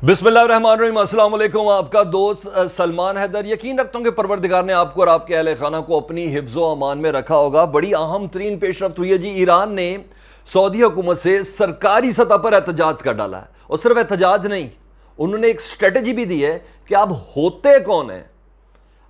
बिस्मिल्लाहिर्रहमानिर्रहीम, अस्सलाम वालेकुम। आपका दोस्त सलमान हैदर। यकीन रखता हूँ कि परवरदिगार ने आपको और आपके अहले खाना को अपनी हिफ्ज़ो अमान में रखा होगा। बड़ी अहम तरीन पेशरफ्त हुई है जी। ईरान ने सऊदी हुकूमत से सरकारी सतह पर एहतजाज कर डाला है, और सिर्फ एहतजाज नहीं, उन्होंने एक स्ट्रेटजी भी दी है कि आप होते कौन हैं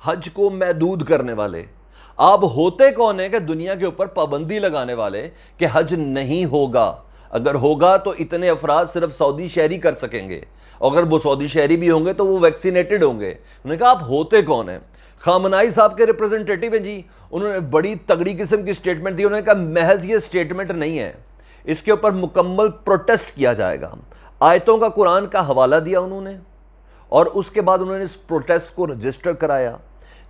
हज को महदूद करने वाले। आप होते कौन है कि दुनिया के ऊपर पाबंदी लगाने वाले कि हज नहीं होगा। अगर होगा तो इतने अफराद सिर्फ सऊदी शहरी कर सकेंगे, अगर वो सऊदी शहरी भी होंगे तो वो वैक्सीनेटेड होंगे। उन्होंने कहा आप होते कौन हैं। खामनाई साहब के रिप्रेजेंटेटिव हैं जी, उन्होंने बड़ी तगड़ी किस्म की स्टेटमेंट दी। उन्होंने कहा महज ये स्टेटमेंट नहीं है, इसके ऊपर मुकम्मल प्रोटेस्ट किया जाएगा। आयतों का कुरान का हवाला दिया उन्होंने, और उसके बाद उन्होंने इस प्रोटेस्ट को रजिस्टर कराया।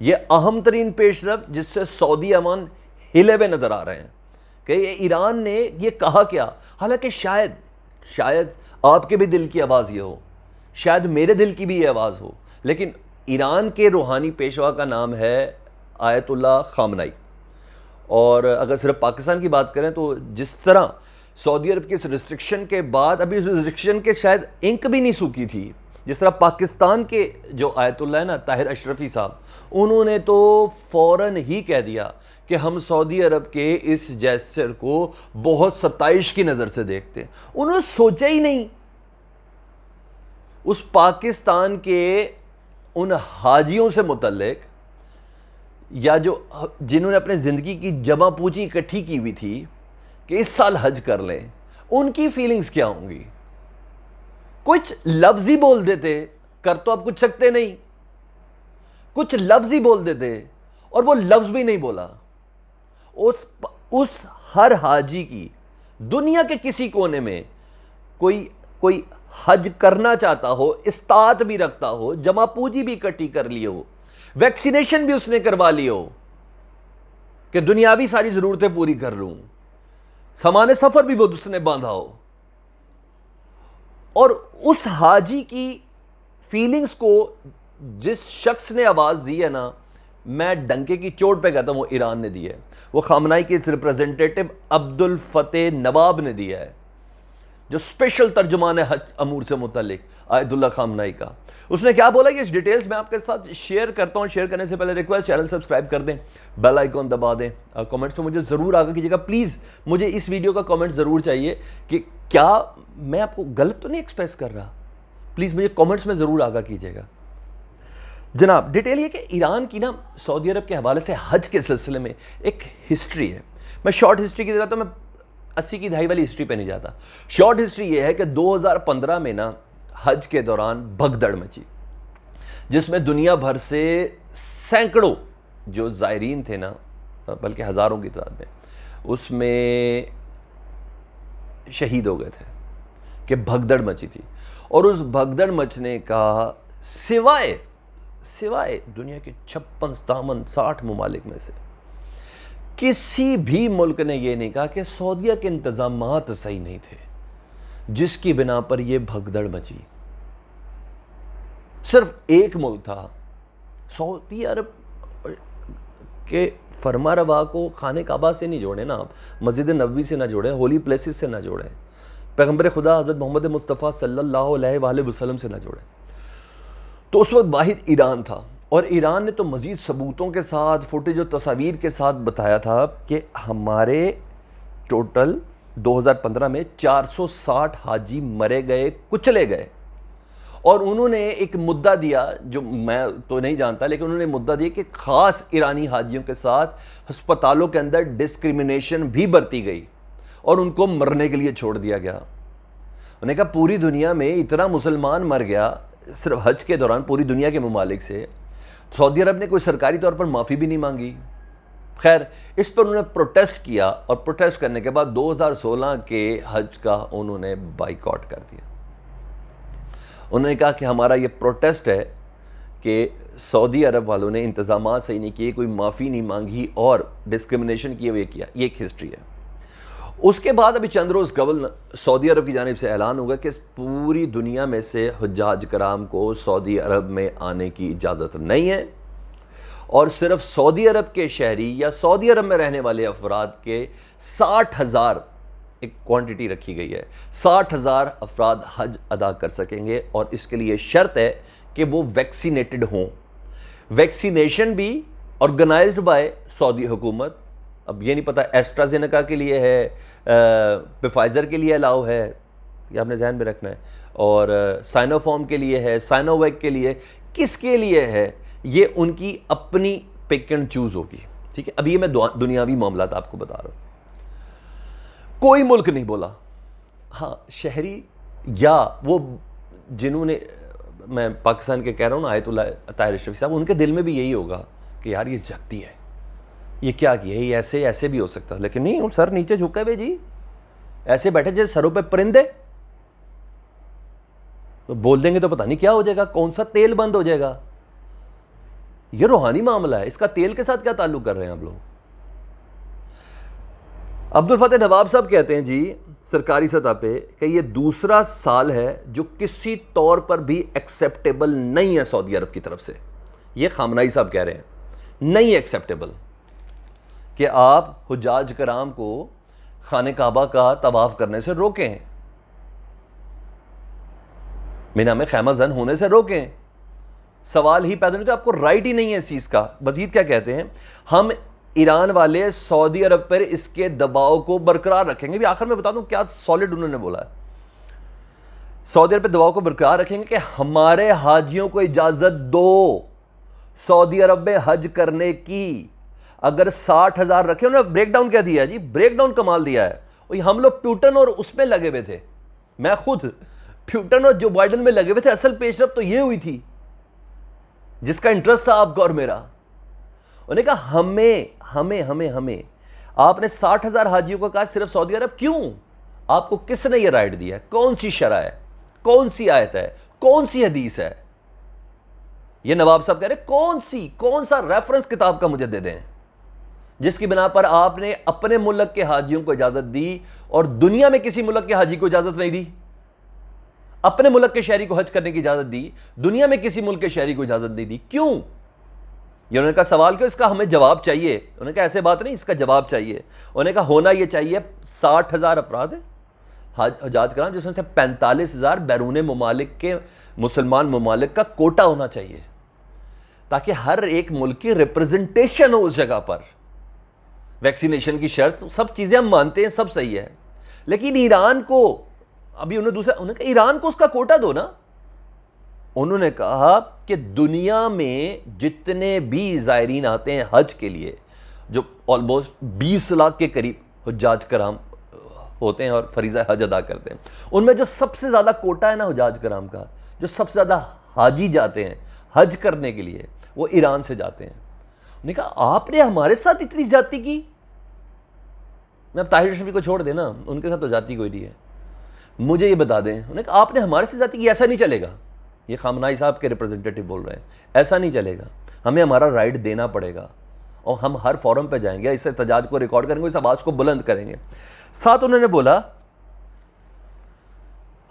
ये अहम तरीन पेशरफ जिससे सऊदी अमान हिले हुए नजर आ रहे हैं कि ये ईरान ने ये कहा क्या। हालांकि शायद आपके भी दिल की आवाज़ ये हो, शायद मेरे दिल की भी ये आवाज़ हो, लेकिन ईरान के रूहानी पेशवा का नाम है आयतुल्लाह खामनाई। और अगर सिर्फ पाकिस्तान की बात करें तो जिस तरह सऊदी अरब की इस रिस्ट्रिक्शन के बाद अभी इस रिस्ट्रिक्शन के शायद इंक भी नहीं सूखी थी, जिस तरह पाकिस्तान के जो आयतुल्लाह है ना ताहिर अशरफी साहब, उन्होंने तो फ़ौरन ही कह दिया कि हम सऊदी अरब के इस जेस्चर को बहुत सताइश की नज़र से देखते हैं। उन्होंने सोचा ही नहीं उस पाकिस्तान के उन हाजियों से मुतल्लिक, या जो जिन्होंने अपने ज़िंदगी की जमा पूंजी इकट्ठी की हुई थी कि इस साल हज कर लें, उनकी फीलिंग्स क्या होंगी। कुछ लफ्ज़ ही बोल देते, कर तो आप कुछ सकते नहीं, कुछ लफ्ज़ ही बोल देते, और वो लफ्ज़ भी नहीं बोला। उस हर हाजी की दुनिया के किसी कोने में कोई हज करना चाहता हो, इस्तात भी रखता हो, जमा पूंजी भी इकट्ठी कर ली हो, वैक्सीनेशन भी उसने करवा ली हो कि दुनियावी सारी ज़रूरतें पूरी कर लूं, सामान सफ़र भी बहुत उसने बांधा हो, और उस हाजी की फीलिंग्स को जिस शख्स ने आवाज़ दी है ना, मैं डंके की चोट पे कहता हूँ वो ईरान ने दी है। वो खामनाई के रिप्रेजेंटेटिव अब्दुल फतेह नवाब ने दिया है, जो स्पेशल तर्जुमान है हज अमूर से मुतल्लिक आयतुल्लाह खामनाई का। उसने क्या बोला कि इस डिटेल्स में आपके साथ शेयर करता हूँ। शेयर करने से पहले रिक्वेस्ट, चैनल सब्सक्राइब कर दें, बेल आइकॉन दबा दें, कमेंट्स में मुझे ज़रूर आगाह कीजिएगा। प्लीज़ मुझे इस वीडियो का कमेंट ज़रूर चाहिए कि क्या मैं आपको गलत तो नहीं एक्सप्रेस कर रहा। प्लीज़ मुझे कमेंट्स में ज़रूर आगाह कीजिएगा। जनाब, डिटेल ये कि ईरान की ना सऊदी अरब के हवाले से हज के सिलसिले में एक हिस्ट्री है। मैं शॉर्ट हिस्ट्री की जगह तो मैं 80 की दहाई वाली हिस्ट्री पे नहीं जाता। शॉर्ट हिस्ट्री ये है कि 2015 में ना हज के दौरान भगदड़ मची, जिसमें दुनिया भर से सैकड़ों जो ज़ायरीन थे ना, बल्कि हज़ारों की तादाद में, उसमें शहीद हो गए थे कि भगदड़ मची थी। और उस भगदड़ मचने का सिवाय दुनिया के 56-57-60 ममालिक में से किसी भी मुल्क ने यह नहीं कहा कि सऊदीया के इंतजामात सही नहीं थे, जिसकी बिना पर यह भगदड़ मची। सिर्फ एक मुल्क था, सऊदी अरब के फरमा रवा को खाने काबा से नहीं जोड़े ना आप, मस्जिद नबवी से ना जोड़े, होली प्लेसेस से ना जोड़े, पैगंबर खुदा हज़रत मोहम्मद मुस्तफ़ा सल्लल्लाहु अलैहि वसल्लम से ना जोड़े। तो उस वक्त वाहिद ईरान था, और ईरान ने तो मज़ीद सबूतों के साथ, फुटेज और तस्वीर के साथ बताया था कि हमारे टोटल 2015 में 460 हाजी मरे गए, कुचले गए। और उन्होंने एक मुद्दा दिया जो मैं तो नहीं जानता, लेकिन उन्होंने मुद्दा दिया कि ख़ास ईरानी हाजियों के साथ अस्पतालों के अंदर डिस्क्रिमिनेशन भी बरती गई और उनको मरने के लिए छोड़ दिया गया। उन्होंने कहा पूरी दुनिया में इतना मुसलमान मर गया सिर्फ हज के दौरान, पूरी दुनिया के ममालिक से, सऊदी अरब ने कोई सरकारी तौर पर माफ़ी भी नहीं मांगी। खैर, इस पर उन्होंने प्रोटेस्ट किया, और प्रोटेस्ट करने के बाद 2016 के हज का उन्होंने बाइकआउट कर दिया। उन्होंने कहा कि हमारा ये प्रोटेस्ट है कि सऊदी अरब वालों ने इंतज़ामात सही नहीं किए, कोई माफ़ी नहीं मांगी और डिस्क्रिमिनेशन किए हुए किया। ये एक हिस्ट्री है। उसके बाद अभी चंद रोज़ कबल सऊदी अरब की जानिब से ऐलान होगा कि पूरी दुनिया में से हुज्जाज कराम को सऊदी अरब में आने की इजाज़त नहीं है, और सिर्फ सऊदी अरब के शहरी या सऊदी अरब में रहने वाले अफराद के 60,000 एक क्वांटिटी रखी गई है, 60,000 अफराद हज अदा कर सकेंगे और इसके लिए शर्त है कि वो वैक्सीनेटेड हों। वैक्सीनेशन भी ऑर्गेनाइज्ड बाय सऊदी हुकूमत। अब ये नहीं पता एस्ट्राजेनेका के लिए है, फाइज़र के लिए अलाउ है, ये आपने ध्यान में रखना है, और साइनोफॉर्म के लिए है, साइनोवैक के लिए, किसके लिए है ये उनकी अपनी पिक एंड चूज़ होगी। ठीक है, अभी ये मैं दुनियावी मामलात आपको बता रहा हूँ। कोई मुल्क नहीं बोला, हाँ शहरी या वो जिन्होंने, मैं पाकिस्तान के कह रहा हूँ ना, आयतुल्लाह ताहिर अशरफी साहब, उनके दिल में भी यही होगा कि यार ये जाती है, ये क्या किया, ये ऐसे ऐसे भी हो सकता है, लेकिन नहीं, सर नीचे झुके हुए जी, ऐसे बैठे जैसे सरों पे परिंदे। तो बोल देंगे तो पता नहीं क्या हो जाएगा, कौन सा तेल बंद हो जाएगा। ये रूहानी मामला है, इसका तेल के साथ क्या ताल्लुक कर रहे हैं आप लोग। अब्दुल फतेह नवाब साहब कहते हैं जी सरकारी सतह पे कि ये दूसरा साल है जो किसी तौर पर भी एक्सेप्टेबल नहीं है सऊदी अरब की तरफ से। ये खामनाई साहब कह रहे हैं नहीं एक्सेप्टेबल कि आप हुज्जाज कराम को खाने काबा का तवाफ करने से रोकें, मीना में खैमा जन होने से रोकें। सवाल ही पैदा नहीं, तो आपको राइट ही नहीं है इस चीज़ का। मजीद क्या कहते हैं, हम ईरान वाले सऊदी अरब पर इसके दबाव को बरकरार रखेंगे। भी आखिर में बता दूं क्या सॉलिड उन्होंने बोला है, सऊदी अरब पर दबाव को बरकरार रखेंगे कि हमारे हाजियों को इजाज़त दो सऊदी अरब में हज करने की। अगर 60,000 रखे, उन्होंने ब्रेक डाउन क्या दिया जी, ब्रेक डाउन कमाल दिया है। और हम लोग प्यूटन और उसमें लगे हुए थे, मैं खुद प्यूटन और जो बाइडन में लगे हुए थे। असल पेशरफ तो ये हुई थी जिसका इंटरेस्ट था आपका और मेरा। उन्होंने कहा हमें हमें हमें हमें आपने 60,000 हाजियों को कहा सिर्फ सऊदी अरब, क्यों? आपको किसने यह राइट दिया है? कौन सी शरअ है, कौन सी आयत है, कौन सी हदीस है? ये नवाब साहब कह रहे कौन सा रेफरेंस किताब का मुझे दे दें जिसकी बिना पर आपने अपने मुल्क के हाजियों को इजाजत दी और दुनिया में किसी मुल्क के हाजी को इजाजत नहीं दी। अपने मुल्क के शहरी को हज करने की इजाजत दी, दुनिया में किसी मुल्क के शहरी को इजाजत नहीं दी, क्यों? ये उन्होंने कहा सवाल क्यों, इसका हमें जवाब चाहिए। उन्होंने कहा ऐसे बात नहीं, इसका जवाब चाहिए। उन्होंने कहा होना यह चाहिए 60,000 अफराद है हजाज कराम, जिसमें से 45,000 बैरून ममालिक के मुसलमान ममालिक का कोटा होना चाहिए, ताकि हर एक मुल्क की रिप्रेजेंटेशन हो उस जगह पर। वैक्सीनेशन की शर्त, सब चीज़ें हम मानते हैं, सब सही है, लेकिन ईरान को अभी उन्होंने कहा ईरान को उसका कोटा दो ना। उन्होंने कहा कि दुनिया में जितने भी ज़ायरीन आते हैं हज के लिए, जो ऑलमोस्ट 20 लाख के करीब हुज्जाज कराम होते हैं और फरीज़ा हज अदा करते हैं, उनमें जो सबसे ज़्यादा कोटा है ना हुज्जाज कराम का, जो सबसे ज़्यादा हाजी जाते हैं हज करने के लिए, वो ईरान से जाते हैं। उन्होंने कहा आपने हमारे साथ इतनी जाति की। मैं अब ताहिर शफी को छोड़ देना, उनके साथ तो जाति कोई नहीं है, मुझे ये बता दें। उन्होंने कहा आपने हमारे से जाति की। ऐसा नहीं चलेगा, ये खामनाई साहब के रिप्रेजेंटेटिव बोल रहे हैं, ऐसा नहीं चलेगा, हमें हमारा राइट देना पड़ेगा और हम हर फोरम पे जाएंगे, इस एहतजाज को रिकॉर्ड करेंगे, इस आवाज़ को बुलंद करेंगे। साथ उन्होंने बोला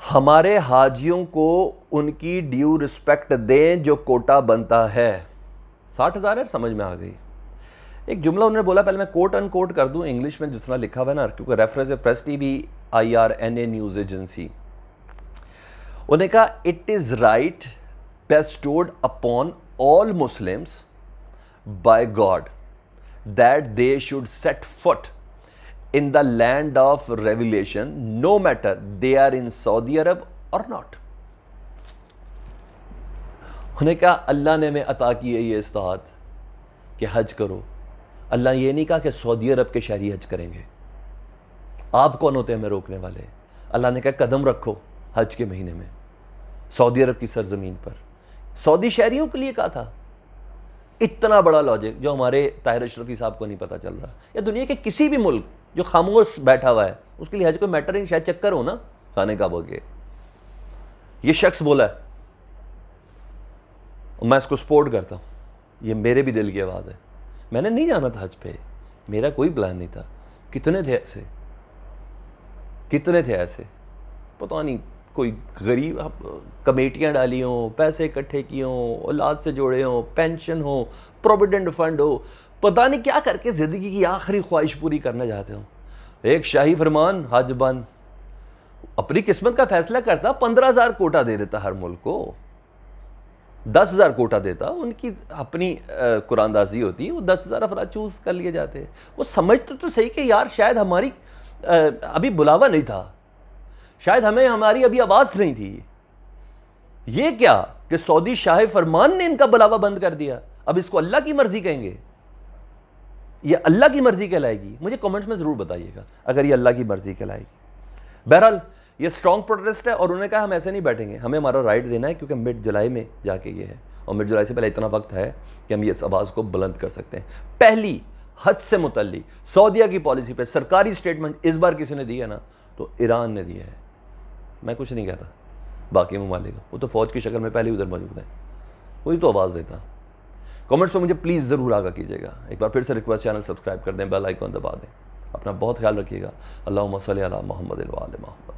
हमारे हाजियों को उनकी ड्यू रिस्पेक्ट दें जो कोटा बनता है। 60,000 है, समझ में आ गई। एक जुमला उन्होंने बोला, पहले मैं कोट अनकोट कर दूं इंग्लिश में जिस तरह लिखा हुआ है ना, क्योंकि रेफरेंस है press TV IRNA news agency. उन्होंने कहा it is right bestowed upon all Muslims by God that they should set foot in the land of revelation no matter they are in Saudi Arab or not। उन्होंने कहा अल्लाह ने हमें अता की है ये इस्तात कि हज करो। अल्लाह ये नहीं कहा कि सऊदी अरब के शहरी हज करेंगे, आप कौन होते हैं हमें रोकने वाले? अल्लाह ने कहा कदम रखो हज के महीने में सऊदी अरब की सरजमीन पर। सऊदी शहरियों के लिए कहा था। इतना बड़ा लॉजिक जो हमारे ताहिर अशरफी साहब को नहीं पता चल रहा, या दुनिया के किसी भी मुल्क जो खामोश बैठा हुआ है उसके लिए हज कोई मैटर नहीं, शायद चक्कर हो ना खाने का बोगे। ये शख्स बोला है और मैं इसको सपोर्ट करता हूँ, ये मेरे भी दिल की आवाज़ है। मैंने नहीं जाना था हज पे, मेरा कोई प्लान नहीं था। कितने थे ऐसे, कितने थे ऐसे, पता नहीं, कोई गरीब कमेटियाँ डाली हों, पैसे इकट्ठे किए हों, औलाद से जोड़े हों, पेंशन हो, प्रोविडेंट फंड हो, पता नहीं क्या करके ज़िंदगी की आखिरी ख्वाहिश पूरी करना चाहते हो। एक शाही फरमान हज बंद, अपनी किस्मत का फैसला करता, 15,000 कोटा दे देता हर मुल्क को, 10,000 कोटा देता, उनकी अपनी कुरानदाजी होती, वो 10,000 अफराद चूज कर लिए जाते। वो समझते तो सही कि यार शायद हमारी अभी बुलावा नहीं था, शायद हमें हमारी अभी आवाज नहीं थी। ये क्या कि सऊदी शाह फरमान ने इनका बुलावा बंद कर दिया, अब इसको अल्लाह की मर्जी कहेंगे, ये अल्लाह की मर्जी कहलाएगी? मुझे कमेंट्स में जरूर बताइएगा अगर ये अल्लाह की मर्जी कहलाएगी। बहरहाल ये स्ट्रॉन्ग प्रोटेस्ट है और उन्होंने कहा हम ऐसे नहीं बैठेंगे, हमें हमारा राइट देना है, क्योंकि मिड जुलाई में जाके ये है और मिड जुलाई से पहले इतना वक्त है कि हम ये इस आवाज़ को बुलंद कर सकते हैं। पहली हज से मुतल्लिक सऊदीया की पॉलिसी पे सरकारी स्टेटमेंट इस बार किसी ने दी है ना, तो ईरान ने दिया है। मैं कुछ नहीं कहता, बाकी ममालिक वो तो फ़ौज की शक्ल में पहले ही उधर मौजूद है, वही तो आवाज़ देता। कमेंट्स में मुझे प्लीज़ ज़रूर आगा कीजिएगा। एक बार फिर से रिक्वेस्ट, चैनल सब्सक्राइब कर दें, बेल आइकॉन दबा दें। अपना बहुत ख्याल रखिएगा। अल्लाहुम्मा सल्ली अला मुहम्मद व आले मुहम्मद।